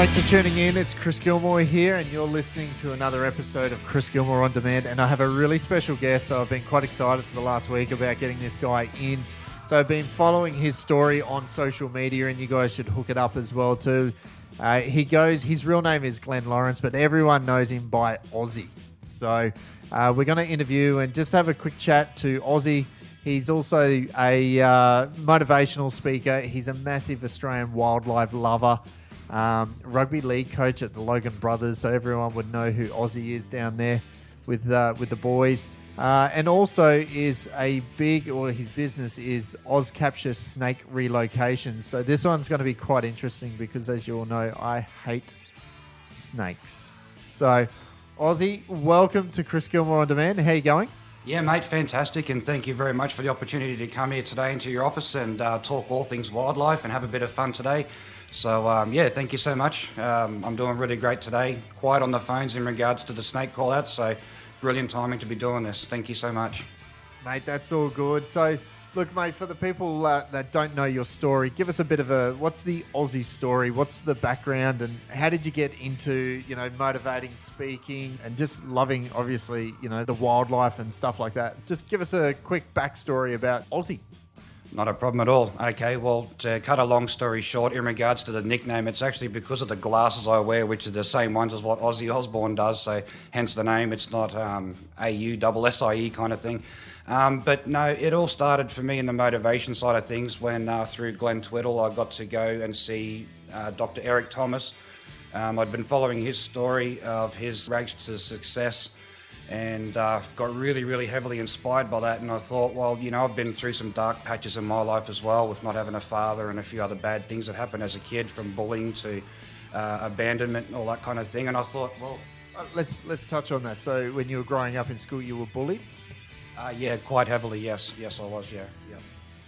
Thanks for tuning in. It's Chris Gilmore here, and you're listening to another episode of Chris Gilmore On Demand. And I have a really special guest, so I've been quite excited for the last week about getting this guy in. So I've been following his story on social media, and you guys should hook it up as well too. His real name is Glenn Lawrence, but everyone knows him by Ozzie. So we're going to interview and just have a quick chat to Ozzie. He's also a motivational speaker. He's a massive Australian wildlife lover. Rugby league coach at the Logan Brothers, so everyone would know who Ozzie is down there with the boys. And also is his business is Oz Capture Snake Relocation. So this one's going to be quite interesting because, as you all know, I hate snakes. So, Ozzie, welcome to Chris Gilmore On Demand. How you going? Yeah, mate, fantastic, and thank you very much for the opportunity to come here today into your office and talk all things wildlife and have a bit of fun today. So, thank you so much. I'm doing really great today. Quiet on the phones in regards to the snake call-out, so brilliant timing to be doing this. Thank you so much. Mate, that's all good. So, look, mate, for the people that don't know your story, give us a bit of what's the Ozzie story? What's the background, and how did you get into, motivating, speaking, and just loving, obviously, the wildlife and stuff like that? Just give us a quick backstory about Ozzie. Not a problem at all. Okay, well, to cut a long story short, in regards to the nickname, it's actually because of the glasses I wear, which are the same ones as what Ozzie Osbourne does, so hence the name. It's not AU-SSIE kind of thing. But no, it all started for me in the motivation side of things when through Glenn Twiddle I got to go and see Dr. Eric Thomas. I'd been following his story of his race to success, and got really, really heavily inspired by that. And I thought, well, I've been through some dark patches in my life as well, with not having a father and a few other bad things that happened as a kid, from bullying to abandonment and all that kind of thing. And I thought, well, let's touch on that. So when you were growing up in school, you were bullied? Yeah, quite heavily, yes. Yes, I was, yeah.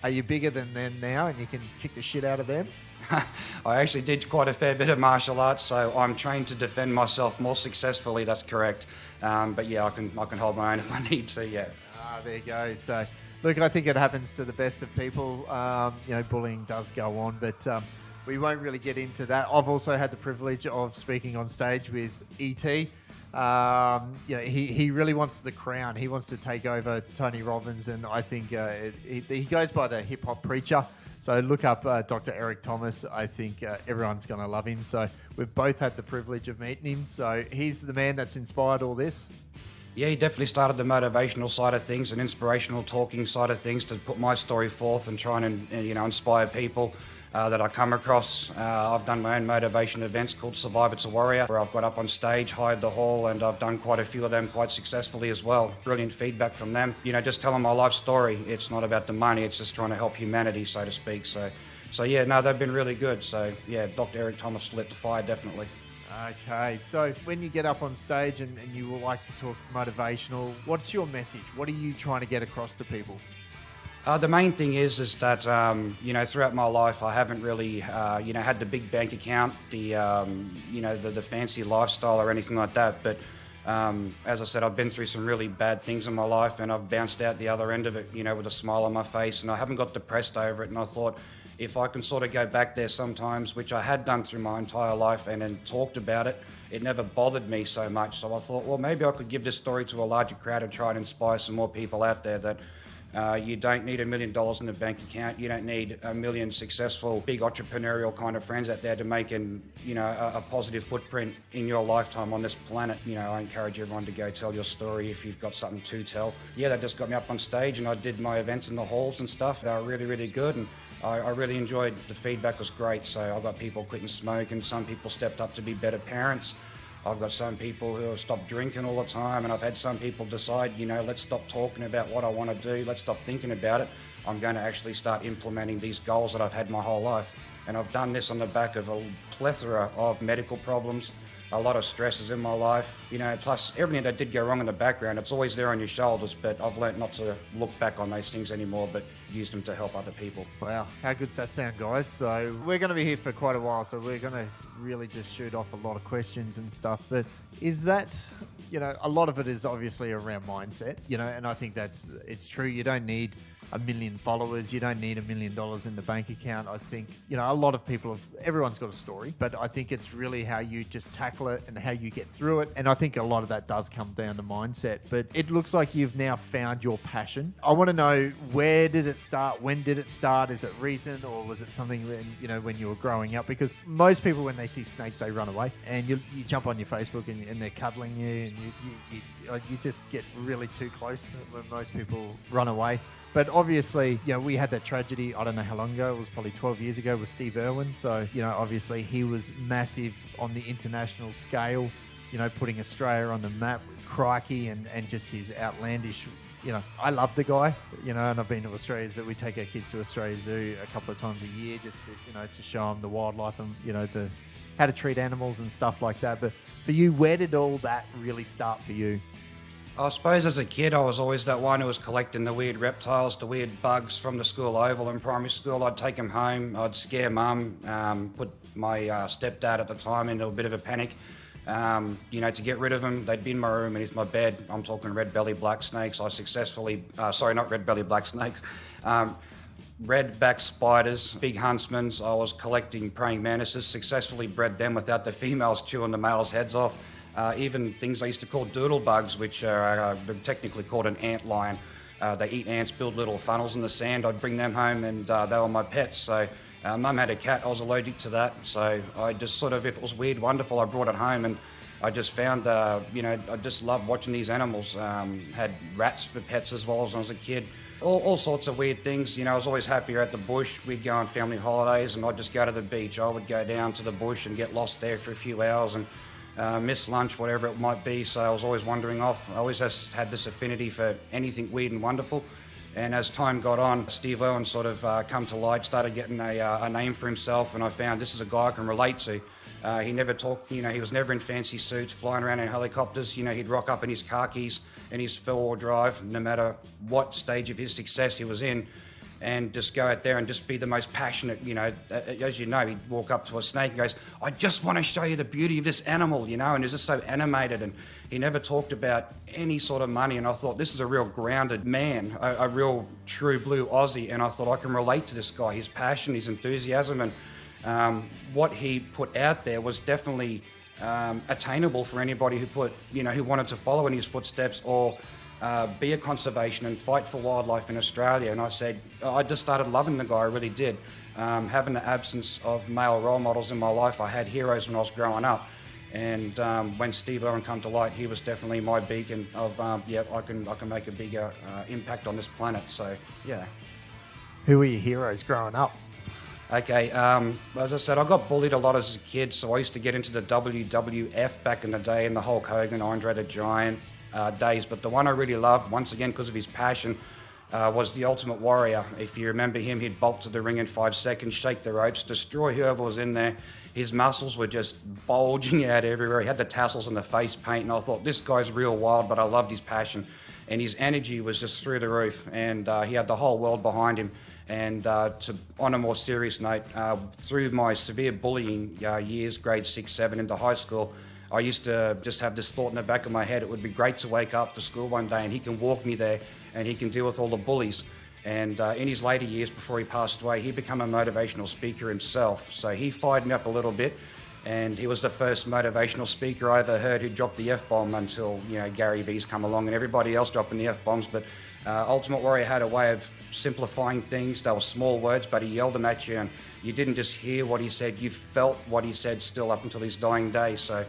Are you bigger than them now and you can kick the shit out of them? I actually did quite a fair bit of martial arts, so I'm trained to defend myself more successfully, that's correct. But yeah, I can hold my own if I need to, yeah. There you go. So, look, I think it happens to the best of people. Bullying does go on, but we won't really get into that. I've also had the privilege of speaking on stage with E.T. He really wants the crown. He wants to take over Tony Robbins, and I think he goes by the hip-hop preacher. So look up Dr. Eric Thomas. I think everyone's going to love him. So we've both had the privilege of meeting him. So he's the man that's inspired all this. Yeah, he definitely started the motivational side of things and inspirational talking side of things to put my story forth and try and inspire people that I come across. I've done my own motivation events called Survive It's a Warrior, where I've got up on stage, hired the hall, and I've done quite a few of them quite successfully as well. Brilliant feedback from them. Just telling my life story. It's not about the money, it's just trying to help humanity, so to speak. So yeah, no, they've been really good. So yeah, Dr. Eric Thomas lit the fire, definitely. Okay, so when you get up on stage and you will like to talk motivational, what's your message? What are you trying to get across to people? The main thing is that, throughout my life, I haven't really, had the big bank account, the fancy lifestyle or anything like that. But as I said, I've been through some really bad things in my life, and I've bounced out the other end of it, with a smile on my face, and I haven't got depressed over it. And I thought, if I can sort of go back there sometimes, which I had done through my entire life and then talked about it, it never bothered me so much. So I thought, well, maybe I could give this story to a larger crowd and try and inspire some more people out there that you don't need $1 million in the bank account. You don't need 1 million successful, big entrepreneurial kind of friends out there to make a positive footprint in your lifetime on this planet. I encourage everyone to go tell your story if you've got something to tell. Yeah, that just got me up on stage, and I did my events in the halls and stuff. They were really, really good, and I really enjoyed. The feedback was great. So I got people quitting smoking. Some people stepped up to be better parents. I've got some people who have stopped drinking all the time, and I've had some people decide, let's stop talking about what I want to do, let's stop thinking about it. I'm going to actually start implementing these goals that I've had my whole life. And I've done this on the back of a plethora of medical problems, a lot of stresses in my life, plus everything that did go wrong in the background, it's always there on your shoulders, but I've learnt not to look back on those things anymore, but use them to help other people. Wow, how good's that sound, guys? So we're going to be here for quite a while, so we're going to really just shoot off a lot of questions and stuff, but is that a lot of it is obviously around mindset, and I think it's true. You don't need 1 million followers. You don't need $1 million in the bank account. I think, a lot of people everyone's got a story, but I think it's really how you just tackle it and how you get through it. And I think a lot of that does come down to mindset, but it looks like you've now found your passion. I want to know, where did it start? When did it start? Is it recent, or was it something when you were growing up? Because most people, when they see snakes, they run away, and you jump on your Facebook and they're cuddling you, and you just get really too close when most people run away. But obviously, we had that tragedy, I don't know how long ago, it was probably 12 years ago, with Steve Irwin. So, obviously he was massive on the international scale, putting Australia on the map with crikey and just his outlandish, I love the guy, and I've been to Australia. We take our kids to Australia Zoo a couple of times a year just to show them the wildlife and, how to treat animals and stuff like that. But for you, where did all that really start for you? I suppose as a kid, I was always that one who was collecting the weird reptiles, the weird bugs from the school oval in primary school. I'd take them home, I'd scare mum, put my stepdad at the time into a bit of a panic, to get rid of them. They'd be in my room and it's my bed. I'm talking red-bellied black snakes. I successfully, not red-bellied black snakes, red-backed spiders, big huntsmans. I was collecting praying mantises, successfully bred them without the females chewing the males' heads off. Even things I used to call doodle bugs, which are technically called an ant lion. They eat ants, build little funnels in the sand. I'd bring them home and they were my pets. So mum had a cat, I was allergic to that. So I just if it was weird, wonderful, I brought it home, and I just found, I just loved watching these animals. Had rats for pets as well as when I was a kid. All sorts of weird things. I was always happier at the bush. We'd go on family holidays and I'd just go to the beach. I would go down to the bush and get lost there for a few hours and miss lunch, whatever it might be. So I was always wandering off. I always had this affinity for anything weird and wonderful. And as time got on, Steve Irwin come to light, started getting a name for himself, and I found this is a guy I can relate to. He never talked, he was never in fancy suits, flying around in helicopters. He'd rock up in his car keys and his four-wheel drive, no matter what stage of his success he was in, and just go out there and just be the most passionate, as he'd walk up to a snake and goes, I just want to show you the beauty of this animal, and he's just so animated, and he never talked about any sort of money, and I thought, this is a real grounded man, a real true blue Aussie, and I thought, I can relate to this guy, his passion, his enthusiasm, and what he put out there was definitely attainable for anybody who wanted to follow in his footsteps or be a conservation and fight for wildlife in Australia. And I just started loving the guy, I really did. Having the absence of male role models in my life, I had heroes when I was growing up. And when Steve Irwin came to light, he was definitely my beacon of, I can make a bigger impact on this planet. So, yeah. Who were your heroes growing up? Okay, as I said, I got bullied a lot as a kid, so I used to get into the WWF back in the day, and the Hulk Hogan, Andre the Giant days. But the one I really loved, once again because of his passion, was the Ultimate Warrior. If you remember him, he'd bolt to the ring in 5 seconds, shake the ropes, destroy whoever was in there. His muscles were just bulging out everywhere. He had the tassels and the face paint, and I thought, this guy's real wild, but I loved his passion. And his energy was just through the roof, and he had the whole world behind him. And on a more serious note, through my severe bullying years, grade 6, 7 into high school, I used to just have this thought in the back of my head, it would be great to wake up for school one day and he can walk me there and he can deal with all the bullies. And in his later years, before he passed away, he became a motivational speaker himself. So he fired me up a little bit, and he was the first motivational speaker I ever heard who dropped the F-bomb until, Gary V's come along and everybody else dropping the F-bombs. But Ultimate Warrior had a way of simplifying things. They were small words, but he yelled them at you, and you didn't just hear what he said, you felt what he said still up until his dying day. So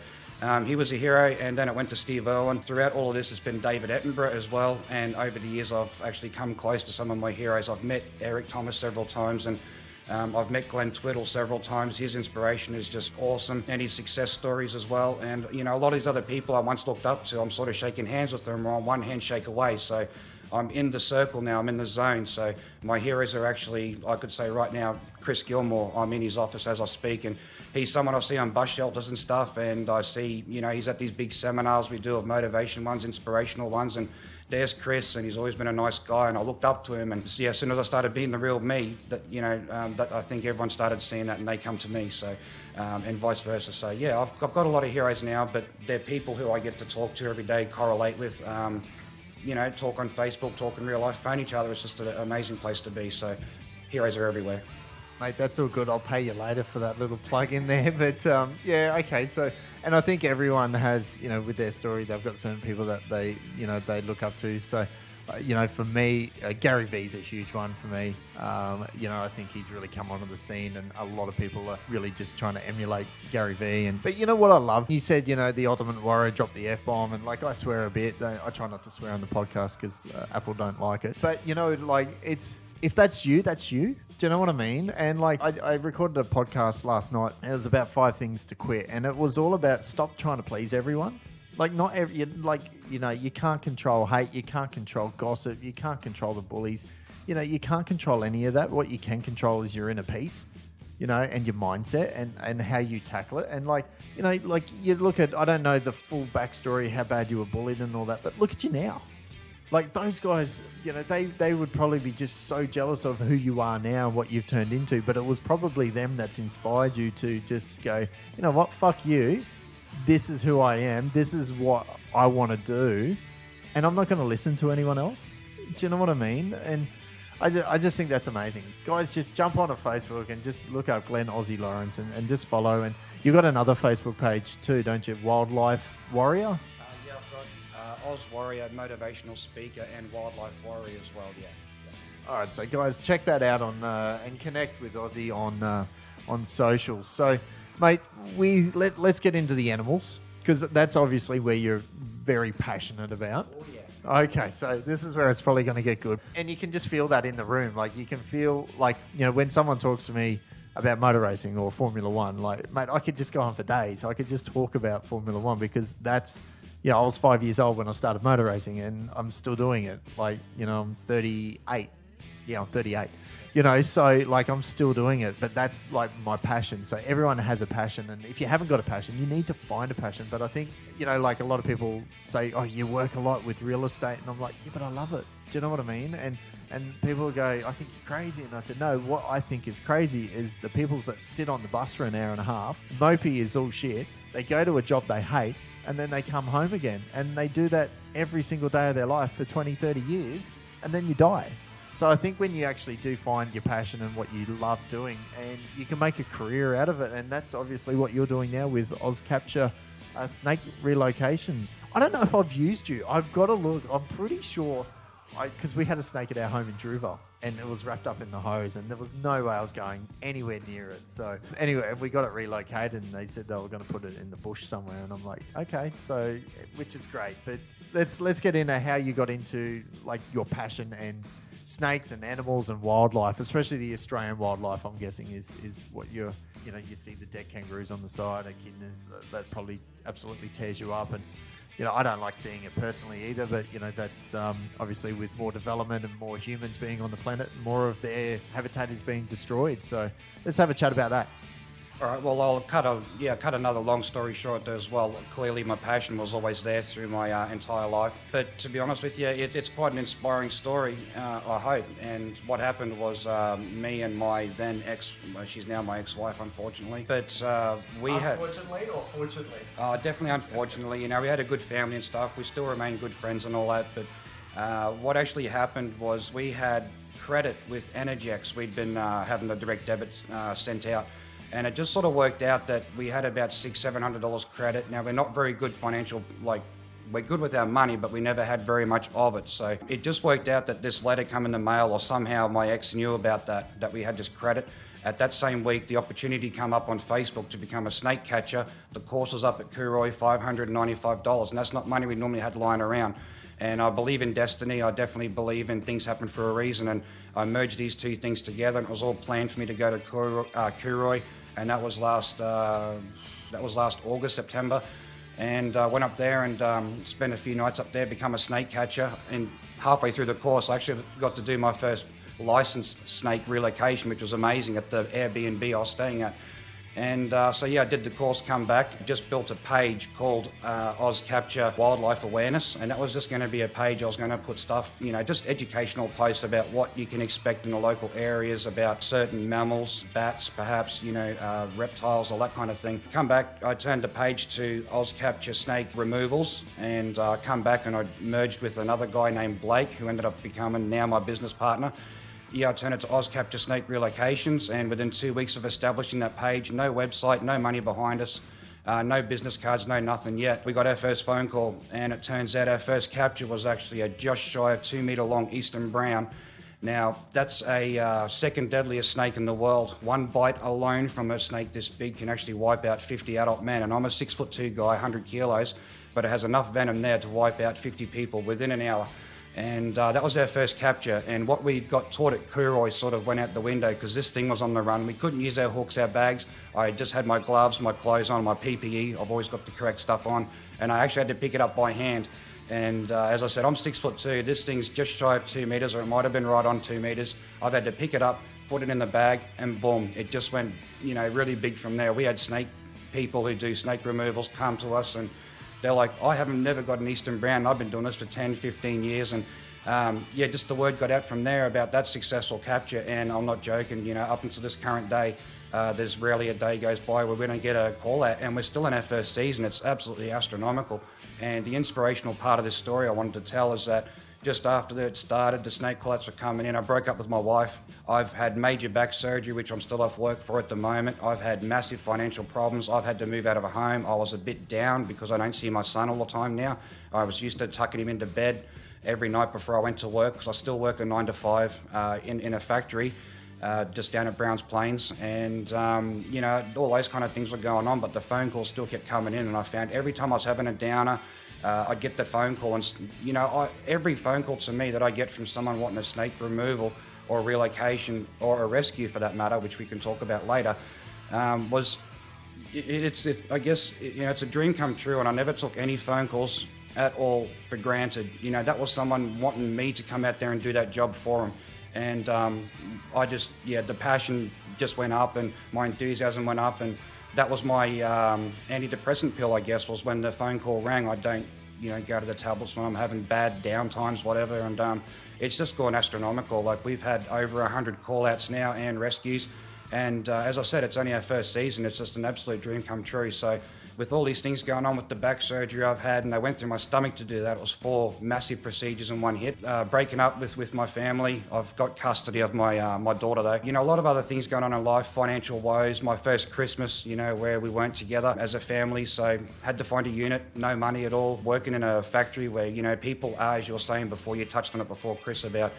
he was a hero, and then it went to Steve Irwin. Throughout all of this, it's been David Attenborough as well, and over the years, I've actually come close to some of my heroes. I've met Eric Thomas several times, and I've met Glenn Twiddle several times. His inspiration is just awesome, and his success stories as well. And, a lot of these other people I once looked up to, I'm sort of shaking hands with them, or I'm one handshake away. So I'm in the circle now, I'm in the zone. So my heroes are actually, I could say right now, Chris Gilmore. I'm in his office as I speak, and he's someone I see on bus shelters and stuff, and I see, he's at these big seminars we do of motivation ones, inspirational ones, and there's Chris, and he's always been a nice guy, and I looked up to him. And yeah, as soon as I started being the real me, that that I think everyone started seeing that, and they come to me. So, and vice versa. So yeah, I've got a lot of heroes now, but they're people who I get to talk to every day, correlate with. Talk on Facebook, talk in real life, phone each other. It's just an amazing place to be. So, heroes are everywhere. Mate, that's all good. I'll pay you later for that little plug in there. But yeah, okay. So, and I think everyone has, with their story, they've got certain people that they look up to. So, for me, Gary Vee's a huge one for me. I think he's really come onto the scene, and a lot of people are really just trying to emulate Gary Vee. But you know what I love? You said, the Ultimate Warrior dropped the F-bomb, and I swear a bit. I try not to swear on the podcast because Apple don't like it. But, if that's you, that's you. Do you know what I mean? And I recorded a podcast last night. It was about 5 things to quit, and it was all about stop trying to please everyone. You can't control hate, you can't control gossip, you can't control the bullies. You can't control any of that. What you can control is your inner peace, and your mindset and how you tackle it. And you look at, I don't know the full backstory, how bad you were bullied and all that, but look at you now. Those guys, they would probably be just so jealous of who you are now and what you've turned into. But it was probably them that's inspired you to just go, you know what, fuck you. This is who I am. This is what I want to do. And I'm not going to listen to anyone else. Do you know what I mean? And I just think that's amazing. Guys, just jump onto Facebook and just look up Glenn Ozzie Lawrence and just follow. And you've got another Facebook page too, don't you? Wildlife Warrior? Oz Warrior, motivational speaker, and wildlife warrior as well. Yeah. All right, so guys, check that out on and connect with Ozzie on socials. So, mate, let's get into the animals, because that's obviously where you're very passionate about. Oh yeah. Okay, so this is where it's probably going to get good, and you can just feel that in the room. You can feel when someone talks to me about motor racing or Formula One, mate, I could just go on for days. I could just talk about Formula One, because that's. I was 5 years old when I started motor racing, and I'm still doing it. I'm 38. Yeah, I'm 38. So I'm still doing it, but that's my passion. So everyone has a passion, and if you haven't got a passion, you need to find a passion. But I think, a lot of people say, oh, you work a lot with real estate, and I'm like, yeah, but I love it. Do you know what I mean? And people go, I think you're crazy. And I said, no, what I think is crazy is the people that sit on the bus for an hour and a half. Mopey is all shit. They go to a job they hate, and then they come home again. And they do that every single day of their life for 20, 30 years, and then you die. So I think when you actually do find your passion and what you love doing, and you can make a career out of it, and that's obviously what you're doing now with Oz Capture Snake Relocations. I don't know if I've used you. I've got to look. I'm pretty sure, because we had a snake at our home in Druva, and it was wrapped up in the hose, and there was no way I was going anywhere near it. So anyway, we got it relocated, and they said they were going to put it in the bush somewhere, and I'm like, okay, so, which is great. But let's get into how you got into your passion and snakes and animals and wildlife, especially the Australian wildlife. I'm guessing is what you see the dead kangaroos on the side, echidnas, that probably absolutely tears you up. And I don't like seeing it personally either, but, that's obviously with more development and more humans being on the planet, more of their habitat is being destroyed. So let's have a chat about that. All right, well, I'll cut another long story short as well. Clearly, my passion was always there through my entire life. But to be honest with you, it's quite an inspiring story, I hope. And what happened was me and my then ex, she's now my ex-wife, unfortunately. But Unfortunately or fortunately? Definitely unfortunately. We had a good family and stuff. We still remain good friends and all that. But what actually happened was we had credit with Energex. We'd been having the direct debit sent out. And it just sort of worked out that we had about $600-700 credit. Now, we're not very good financial, we're good with our money, but we never had very much of it. So it just worked out that this letter come in the mail, or somehow my ex knew about that we had this credit. At that same week, the opportunity come up on Facebook to become a snake catcher. The course was up at Cooroy, $595. And that's not money we normally had lying around. And I believe in destiny. I definitely believe in things happen for a reason. And I merged these two things together. And it was all planned for me to go to Cooroy. And that was last August, September, and went up there and spent a few nights up there, become a snake catcher. And halfway through the course, I actually got to do my first licensed snake relocation, which was amazing, at the Airbnb I was staying at. And so I did the course, come back, just built a page called Oz Capture Wildlife Awareness, and that was just going to be a page I was going to put stuff, just educational posts about what you can expect in the local areas, about certain mammals, bats, perhaps, reptiles, all that kind of thing. Come back, I turned the page to Oz Capture Snake Removals, and come back and I merged with another guy named Blake, who ended up becoming now my business partner. I turned it to Oz Capture Snake Relocations, and within 2 weeks of establishing that page, no website, no money behind us, no business cards, no nothing yet, we got our first phone call, and it turns out our first capture was actually a just shy of 2 metre long eastern brown. Now, that's a second deadliest snake in the world. One bite alone from a snake this big can actually wipe out 50 adult men, and I'm a 6'2" guy, 100 kilos, but it has enough venom there to wipe out 50 people within an hour. And that was our first capture. And what we got taught at Cooroy sort of went out the window because this thing was on the run. We couldn't use our hooks, our bags. I just had my gloves, my clothes on, my PPE. I've always got the correct stuff on. And I actually had to pick it up by hand. And as I said, I'm 6'2". This thing's just shy of 2 metres, or it might have been right on 2 metres. I've had to pick it up, put it in the bag, and boom, it just went, really big from there. We had snake people who do snake removals come to us, and they're like, I haven't never got an eastern brown. I've been doing this for 10, 15 years. And just the word got out from there about that successful capture. And I'm not joking, up until this current day, there's rarely a day goes by where we don't get a call out. And we're still in our first season. It's absolutely astronomical. And the inspirational part of this story I wanted to tell is that just after it started, the snake call outs were coming in. I broke up with my wife. I've had major back surgery, which I'm still off work for at the moment. I've had massive financial problems. I've had to move out of a home. I was a bit down because I don't see my son all the time now. I was used to tucking him into bed every night before I went to work, because I still work a 9 to 5 in a factory just down at Browns Plains. And, all those kind of things were going on, but the phone calls still kept coming in. And I found every time I was having a downer, I'd get the phone call, and every phone call to me that I get from someone wanting a snake removal or a relocation or a rescue for that matter, which we can talk about later, it's a dream come true, and I never took any phone calls at all for granted. That was someone wanting me to come out there and do that job for them, and the passion just went up, and my enthusiasm went up, and that was my antidepressant pill, I guess, was when the phone call rang. I don't, go to the tablets when I'm having bad down times, whatever. And it's just gone astronomical. Like, we've had over 100 call-outs now and rescues. And as I said, it's only our first season. It's just an absolute dream come true. So with all these things going on with the back surgery I've had, and I went through my stomach to do that. It was 4 massive procedures in one hit. Breaking up with my family. I've got custody of my daughter, though. A lot of other things going on in life, financial woes. My first Christmas, where we weren't together as a family, so had to find a unit, no money at all, working in a factory where, people are, as you were saying before, you touched on it before, Chris, about,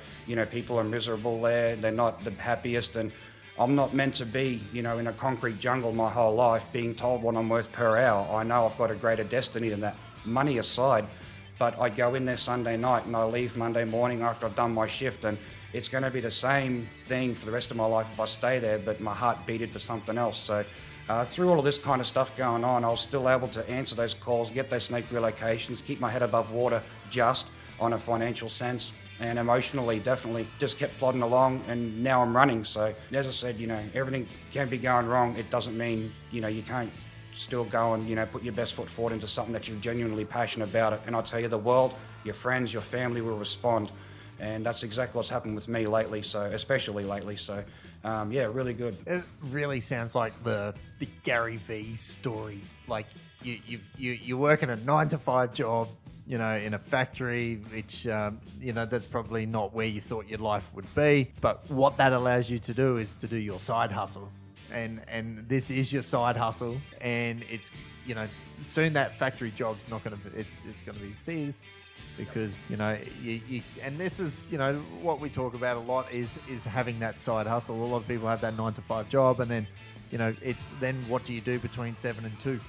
people are miserable there. They're not the happiest, and I'm not meant to be, in a concrete jungle my whole life being told what I'm worth per hour. I know I've got a greater destiny than that, money aside, but I go in there Sunday night and I leave Monday morning after I've done my shift, and it's going to be the same thing for the rest of my life if I stay there, but my heart beated for something else. So through all of this kind of stuff going on, I was still able to answer those calls, get those snake relocations, keep my head above water just on a financial sense. And emotionally, definitely just kept plodding along, and now I'm running. So as I said, everything can be going wrong. It doesn't mean, you can't still go and, put your best foot forward into something that you're genuinely passionate about it. And I tell you, the world, your friends, your family will respond. And that's exactly what's happened with me lately, so especially lately. So, really good. It really sounds like the Gary V story. Like you're working a 9 to 5 job, in a factory, which, that's probably not where you thought your life would be. But what that allows you to do is to do your side hustle. And this is your side hustle. And it's, soon that factory job's not going to, it's going to be seized, because, and this is, what we talk about a lot is having that side hustle. A lot of people have that 9 to 5 job, and then, it's then what do you do between 7 and 2?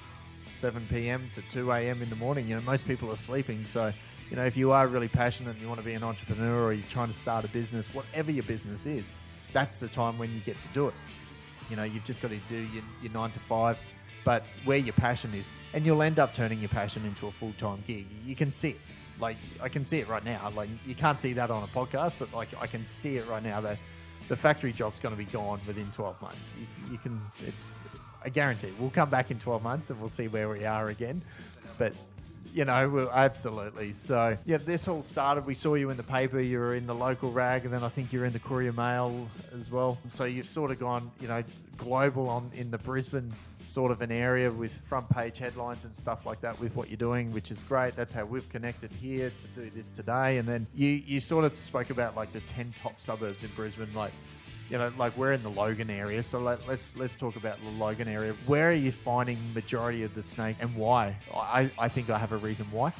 7 p.m. to 2 a.m. in the morning. Most people are sleeping. So, if you are really passionate and you want to be an entrepreneur, or you're trying to start a business, whatever your business is, that's the time when you get to do it. You've just got to do your 9 to 5, but where your passion is, and you'll end up turning your passion into a full-time gig. You can see it. Like, I can see it right now. Like, you can't see that on a podcast, but like, I can see it right now that the factory job's going to be gone within 12 months. I guarantee we'll come back in 12 months and we'll see where we are again. But we'll absolutely. So, yeah, this all started. We saw you in the paper. You were in the local rag, and then I think you're in the Courier Mail as well. So you've sort of gone, global in the Brisbane sort of an area with front page headlines and stuff like that with what you're doing, which is great. That's how we've connected here to do this today. And then you sort of spoke about like the 10 top suburbs in Brisbane, like we're in the Logan area, so let's talk about the Logan area. Where are you finding majority of the snake, and why? I think I have a reason why,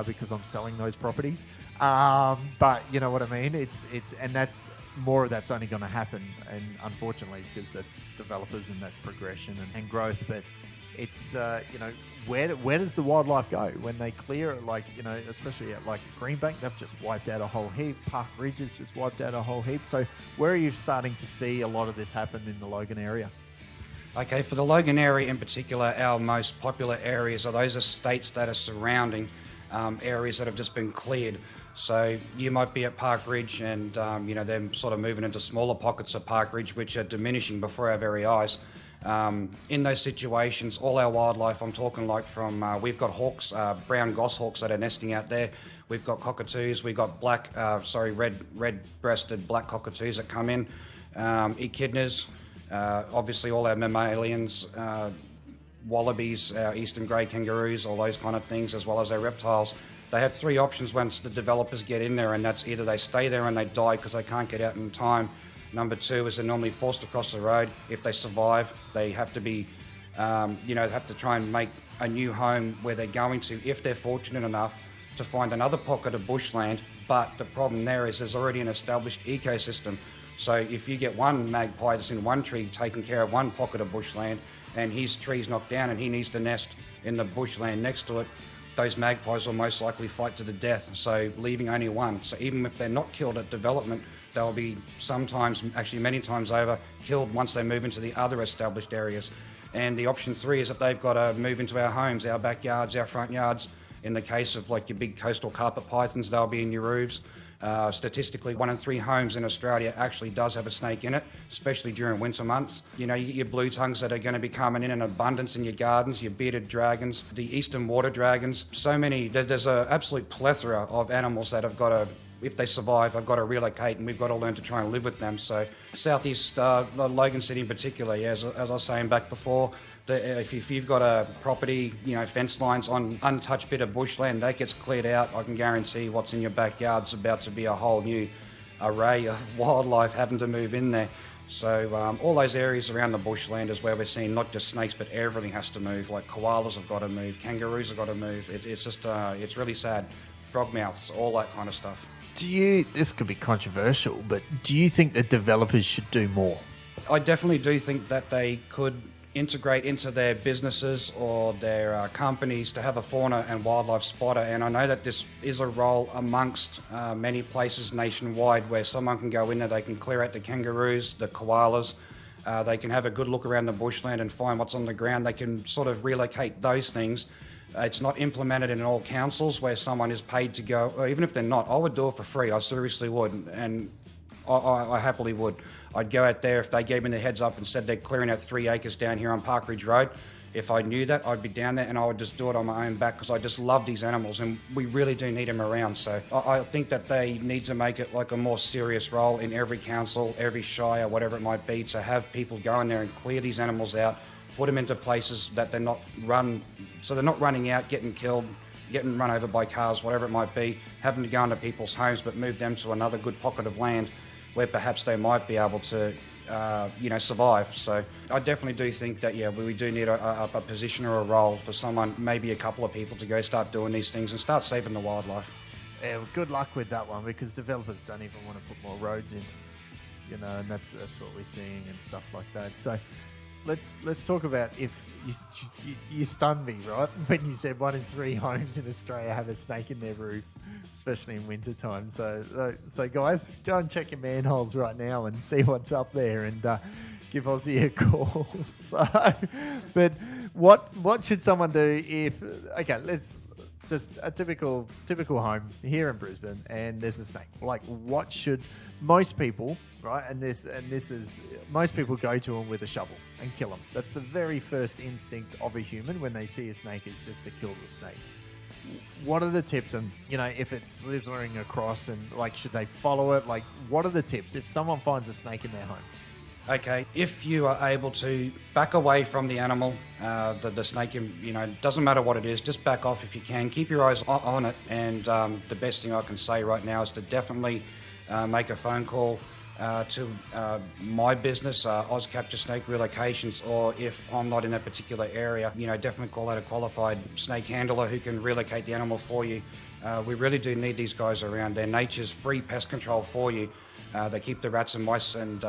because I'm selling those properties. But you know what I mean. It's and that's more of that's only going to happen, and unfortunately, because that's developers and that's progression and growth. But it's where does the wildlife go when they clear it? Like, especially at like Greenbank, they've just wiped out a whole heap. Park Ridge has just wiped out a whole heap. So where are you starting to see a lot of this happen in the Logan area? Okay, for the Logan area in particular, our most popular areas are those estates that are surrounding areas that have just been cleared. So you might be at Park Ridge and, they're sort of moving into smaller pockets of Park Ridge, which are diminishing before our very eyes. In those situations, all our wildlife, I'm talking like from, we've got hawks, brown goshawks that are nesting out there. We've got cockatoos, we've got red-breasted black cockatoos that come in, echidnas, obviously all our mammalians, wallabies, our eastern grey kangaroos, all those kind of things, as well as our reptiles. They have three options once the developers get in there, and that's either they stay there and they die because they can't get out in time. Number two is they're normally forced across the road. If they survive, they have to be, have to try and make a new home where they're going to, if they're fortunate enough to find another pocket of bushland. But the problem there is there's already an established ecosystem. So if you get one magpie that's in one tree taking care of one pocket of bushland, and his tree's knocked down and he needs to nest in the bushland next to it, those magpies will most likely fight to the death, so leaving only one. So even if they're not killed at development, they'll be sometimes, actually many times over, killed once they move into the other established areas. And the option three is that they've got to move into our homes, our backyards, our front yards. In the case of like your big coastal carpet pythons, they'll be in your roofs. Statistically, 1 in 3 homes in Australia actually does have a snake in it, especially during winter months. You get your blue tongues that are going to be coming in abundance in your gardens, your bearded dragons, the eastern water dragons. So many, there's an absolute plethora of animals that have got to, if they survive, I've got to relocate, and we've got to learn to try and live with them. So southeast, Logan City in particular, as I was saying back before, if you've got a property, fence lines on untouched bit of bushland, that gets cleared out, I can guarantee what's in your backyard's about to be a whole new array of wildlife having to move in there. So all those areas around the bushland is where we're seeing not just snakes, but everything has to move. Like koalas have got to move, kangaroos have got to move. It's just, it's really sad. Frogmouths, all that kind of stuff. This could be controversial, but do you think that developers should do more? I definitely do think that they could integrate into their businesses or their companies to have a fauna and wildlife spotter. And I know that this is a role amongst many places nationwide where someone can go in there, they can clear out the kangaroos, the koalas, they can have a good look around the bushland and find what's on the ground. They can sort of relocate those things. It's not implemented in all councils where someone is paid to go, or even if they're not, I would do it for free. I seriously would, and I happily would. I'd go out there if they gave me the heads up and said they're clearing out 3 acres down here on Park Ridge Road. If I knew that, I'd be down there and I would just do it on my own back because I just love these animals and we really do need them around. So I think that they need to make it like a more serious role in every council, every shire, whatever it might be, to have people go in there and clear these animals out, put them into places that they're not running out, getting killed, getting run over by cars, whatever it might be, having to go into people's homes, but move them to another good pocket of land where perhaps they might be able to, survive. So I definitely do think that, we do need a position or a role for someone, maybe a couple of people to go start doing these things and start saving the wildlife. Yeah, well, good luck with that one because developers don't even want to put more roads in, and that's what we're seeing and stuff like that. So let's talk about if you stunned me, right, when you said 1 in 3 homes in Australia have a snake in their roof, especially in winter time. So guys, go and check your manholes right now and see what's up there and give Ozzie a call. But what should someone do if, okay, let's just a typical home here in Brisbane and there's a snake. Like, what should most people, right, and this is most people go to them with a shovel and kill them. That's the very first instinct of a human when they see a snake, is just to kill the snake. What are the tips? And if it's slithering across, and should they follow it? What are the tips if someone finds a snake in their home? Okay, if you are able to back away from the animal, the snake, doesn't matter what it is, just back off if you can. Keep your eyes on it, and the best thing I can say right now is to definitely make a phone call to my business, Oz Capture Snake Relocations, or if I'm not in a particular area, definitely call out a qualified snake handler who can relocate the animal for you. We really do need these guys around. They're nature's free pest control for you. They keep the rats and mice and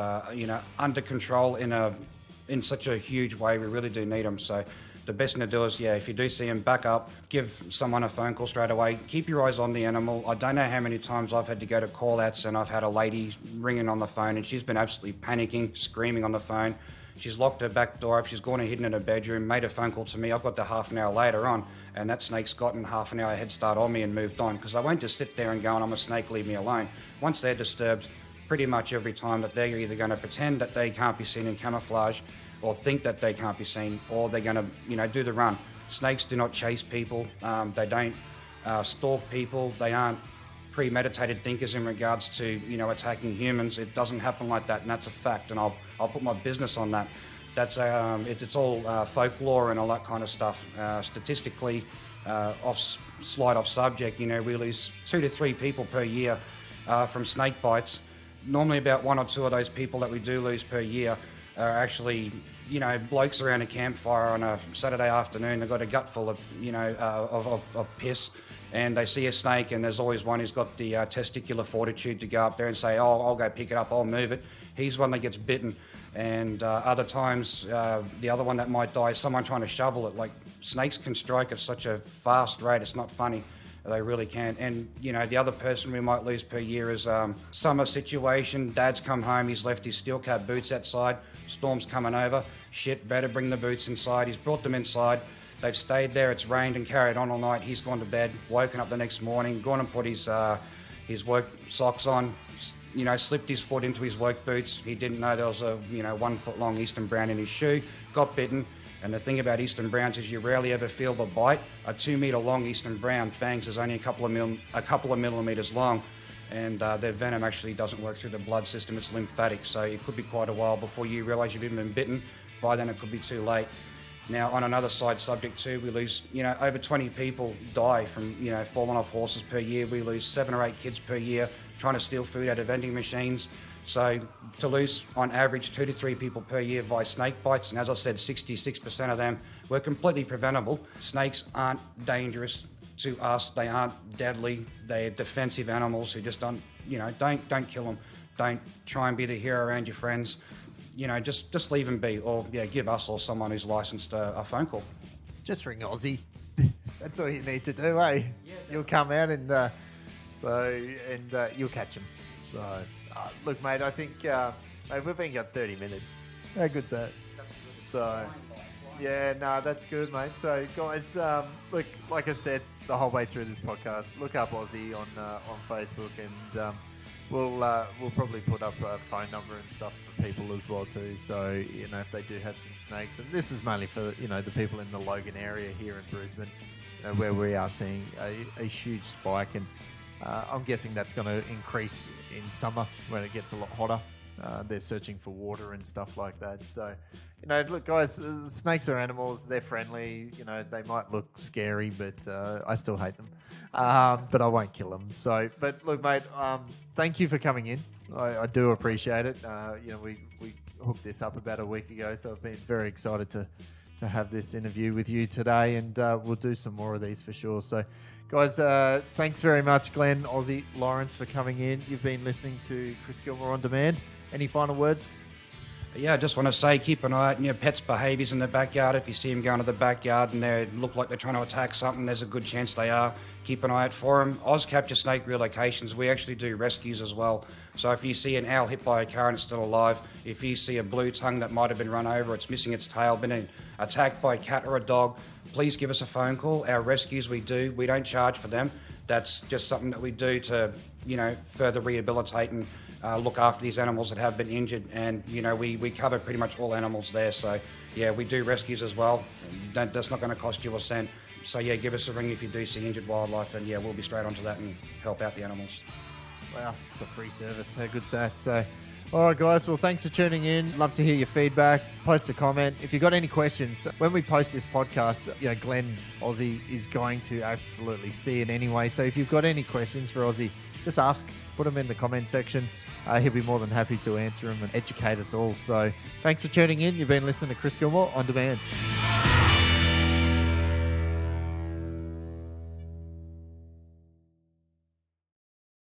under control in such a huge way. We really do need them. So the best thing to do is, if you do see them, back up, give someone a phone call straight away. Keep your eyes on the animal. I don't know how many times I've had to go to call-outs and I've had a lady ringing on the phone and she's been absolutely panicking, screaming on the phone. She's locked her back door up. She's gone and hidden in her bedroom, made a phone call to me. I've got there half an hour later on, and that snake's gotten half an hour head start on me and moved on, because I won't just sit there and go, I'm a snake, leave me alone. Once they're disturbed, pretty much every time, that they're either going to pretend that they can't be seen in camouflage, or think that they can't be seen, or they're going to, do the run. Snakes do not chase people. They don't stalk people. They aren't premeditated thinkers in regards to, attacking humans. It doesn't happen like that, and that's a fact. And I'll put my business on that. That's it's all folklore and all that kind of stuff. Statistically, slide off subject, we lose 2 to 3 people per year from snake bites. Normally about 1 or 2 of those people that we do lose per year are actually, blokes around a campfire on a Saturday afternoon. They've got a gut full of, of piss, and they see a snake, and there's always one who's got the testicular fortitude to go up there and say, oh, I'll go pick it up, I'll move it. He's one that gets bitten. And other times, the other one that might die is someone trying to shovel it. Snakes can strike at such a fast rate, it's not funny. They really can. And, the other person we might lose per year is summer situation. Dad's come home, he's left his steel cap boots outside. Storm's coming over. Shit, better bring the boots inside. He's brought them inside. They've stayed there, it's rained and carried on all night. He's gone to bed, woken up the next morning, gone and put his work socks on, slipped his foot into his work boots. He didn't know there was a 1 foot long Eastern Brown in his shoe, got bitten. And the thing about Eastern Browns is you rarely ever feel the bite. A 2 metre long Eastern Brown fangs is only a couple of millimetres long, and their venom actually doesn't work through the blood system. It's lymphatic, so it could be quite a while before you realise you've even been bitten. By then it could be too late. Now, on another side subject too, we lose, over 20 people die from, falling off horses per year. We lose 7 or 8 kids per year trying to steal food out of vending machines. So to lose, on average, 2 to 3 people per year via snake bites, and as I said, 66% of them were completely preventable. Snakes aren't dangerous to us. They aren't deadly. They're defensive animals who just don't kill them. Don't try and be the hero around your friends. Just leave them be, or give us or someone who's licensed a phone call. Just ring Ozzie. That's all you need to do, eh? Yeah, you'll come out and you'll catch him. So, look, mate, I think we've been got 30 minutes. How good's that? So, that's good, mate. So, guys, look, like I said the whole way through this podcast, look up Ozzie on Facebook, and we'll probably put up a phone number and stuff for people as well too. So if they do have some snakes, and this is mainly for the people in the Logan area here in Brisbane, where we are seeing a huge spike, and I'm guessing that's going to increase in summer when it gets a lot hotter. They're searching for water and stuff like that. So, look, guys, snakes are animals. They're friendly. They might look scary, but I still hate them. But I won't kill them. So, but look, mate, thank you for coming in. I do appreciate it. We hooked this up about a week ago, so I've been very excited to have this interview with you today, and we'll do some more of these for sure. So, guys, thanks very much, Glenn, Ozzie, Lawrence, for coming in. You've been listening to Chris Gilmore On Demand. Any final words? Yeah, I just want to say, keep an eye on your pet's behaviours in the backyard. If you see them going to the backyard and they look like they're trying to attack something, there's a good chance they are. Keep an eye out for them. Oz Capture Snake Relocations, we actually do rescues as well. So if you see an owl hit by a car and it's still alive, if you see a blue tongue that might have been run over, it's missing its tail, been attacked by a cat or a dog, please give us a phone call. Our rescues we don't charge for them. That's just something that we do to, further rehabilitate and look after these animals that have been injured. And, we cover pretty much all animals there. So, yeah, we do rescues as well. That's not going to cost you a cent. So, yeah, give us a ring if you do see injured wildlife, and, yeah, we'll be straight onto that and help out the animals. Wow, it's a free service. How good's that? So, all right, guys. Well, thanks for tuning in. Love to hear your feedback. Post a comment. If you've got any questions, when we post this podcast, Glenn, Ozzie, is going to absolutely see it anyway. So if you've got any questions for Ozzie, just ask. Put them in the comment section. He'll be more than happy to answer them and educate us all. So thanks for tuning in. You've been listening to Chris Gilmore On Demand.